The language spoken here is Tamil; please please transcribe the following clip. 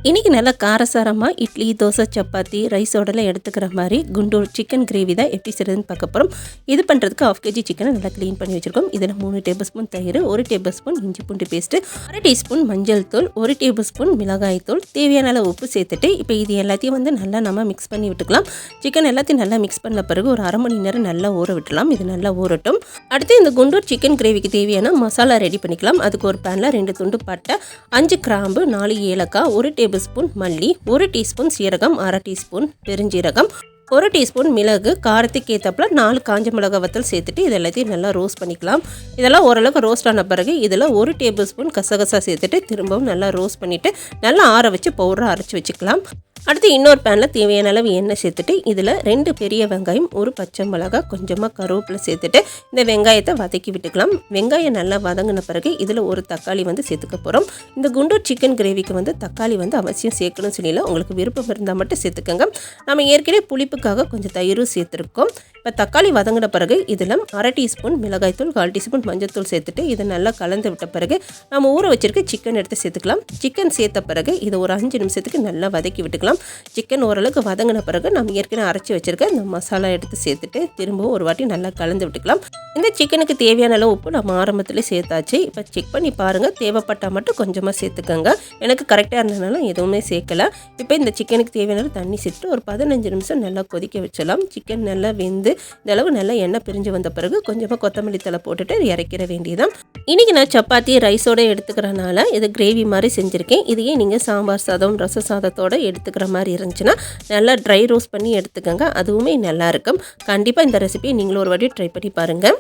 இன்றைக்கி நல்லா காரசாரமாக இட்லி, தோசை, சப்பாத்தி, ரைஸோடலாம் எடுத்துக்கிற மாதிரி குண்டூர் சிக்கன் கிரேவி தான் எப்படி செய்கிறதுன்னு பார்க்க போகிறோம். இது பண்ணுறதுக்கு 1/2 kg சிக்கனை நல்லா க்ளீன் பண்ணி வச்சுருக்கோம். இதில் 3 டேபிள் ஸ்பூன் தயிர், 1 டேபிள் ஸ்பூன் இஞ்சி பூண்டு பேஸ்ட்டு, 1 டீஸ்பூன் மஞ்சள் தூள், 1 டேபிள் ஸ்பூன் மிளகாய் தூள், தேவையான அளவு உப்பு சேர்த்துட்டு இப்போ இது எல்லாத்தையும் நல்லா நம்ம மிக்ஸ் பண்ணி விட்டுக்கலாம். சிக்கன் எல்லாத்தையும் நல்லா மிக்ஸ் பண்ண பிறகு ஒரு 1/2 மணி நேரம் நல்லா ஊற விட்டுலாம். இது நல்லா ஊறட்டும். அடுத்து இந்த குண்டூர் சிக்கன் கிரேவிக்கு தேவையான மசாலா ரெடி பண்ணிக்கலாம். அதுக்கு ஒரு பேனில் 2 துண்டு பட்டை, 5 கிராம்பு, 4 ஏலக்காய், 1 டேபிள் ஸ்பூன் மல்லி, 1 டீஸ்பூன் சீரகம், 1/2 டீஸ்பூன் பெருஞ்சீரகம், 1 டீஸ்பூன் மிளகு, காரத்துக்கு ஏற்றப்பல 4 காஞ்ச மிளகாய் வத்தல் சேர்த்துட்டு இது எல்லாத்தையும் நல்லா ரோஸ்ட் பண்ணிக்கலாம். இதெல்லாம் ஓரளவுக்கு ரோஸ்ட் ஆன பிறகு இதில் 1 டேபிள் ஸ்பூன் கசகசா சேர்த்துட்டு திரும்பவும் நல்லா ரோஸ்ட் பண்ணிவிட்டு நல்லா ஆற வச்சு பவுடரை அரைச்சி வச்சுக்கலாம். அடுத்து இன்னொரு பேனில் தேவையான அளவு எண்ணெய் சேர்த்துட்டு இதில் 2 பெரிய வெங்காயம், 1 பச்சை மிளகாய், கொஞ்சமாக கருவேப்பிலை சேர்த்துட்டு இந்த வெங்காயத்தை வதக்கி விட்டுக்கலாம். வெங்காயம் நல்லா வதங்கின பிறகு இதில் ஒரு தக்காளி சேர்த்துக்க போகிறோம். இந்த குண்டூர் சிக்கன் கிரேவிக்கு தக்காளி அவசியம் சேர்க்கணும்னு சொல்லல, உங்களுக்கு விருப்பம் இருந்தால் மட்டும் சேர்த்துக்கோங்க. நம்ம ஏற்கனவே புளிப்புக்காக கொஞ்சம் தயிரும் சேர்த்துருக்கோம். இப்போ தக்காளி வதங்கின பிறகு இதில் 1/2 டீஸ்பூன் மிளகாய்த்தூள், 1/4 டீஸ்பூன் மஞ்சள் தூள் சேர்த்துட்டு இதை நல்லா கலந்து விட்ட பிறகு நம்ம ஊற வச்சிருக்க சிக்கன் எடுத்து சேர்த்துக்கலாம். சிக்கன் சேர்த்த பிறகு இதை ஒரு 5 நிமிஷத்துக்கு நல்லா வதக்கி விட்டுக்கலாம். சிக்கன் ஓரளவுக்கு வதங்கின பிறகு நம்ம ஏற்கனவே அரைச்சி வச்சிருக்க இந்த மசாலா எடுத்து சேர்த்துட்டு திரும்பவும் ஒரு வாட்டி நல்லா கலந்து விட்டுக்கலாம். இந்த சிக்கனுக்கு தேவையான அளவு உப்பு நம்ம ஆரம்பத்தில் சேர்த்தாச்சு. இப்போ செக் பண்ணி பாருங்கள், தேவைப்பட்டால் மட்டும் கொஞ்சமாக சேர்த்துக்கோங்க. எனக்கு கரெக்டாக இருந்ததுனால எதுவுமே சேர்க்கலை. இப்போ இந்த சிக்கனுக்கு தேவையான தண்ணி சேர்த்துட்டு ஒரு 15 நிமிஷம் நல்லா கொதிக்க வச்சிடலாம். சிக்கன் நல்லா வெந்து இந்த அளவு நல்லா எண்ணெய் பிரிஞ்சு வந்த பிறகு கொஞ்சமாக கொத்தமல்லி தழை போட்டுட்டு இறக்கிற வேண்டியதான். இன்றைக்கி நான் சப்பாத்தி ரைஸோடு எடுத்துக்கிறனால இது கிரேவி மாதிரி செஞ்சுருக்கேன். இதையே நீங்கள் சாம்பார் சாதம், ரச சாதத்தோடு எடுத்துக்கிற மாதிரி இருந்துச்சுன்னா நல்லா ட்ரை ரோஸ்ட் பண்ணி எடுத்துக்கோங்க. அதுவுமே நல்லாயிருக்கும். கண்டிப்பாக இந்த ரெசிபியை நீங்களும் ஒரு வாட்டி ட்ரை பண்ணி பாருங்கள்.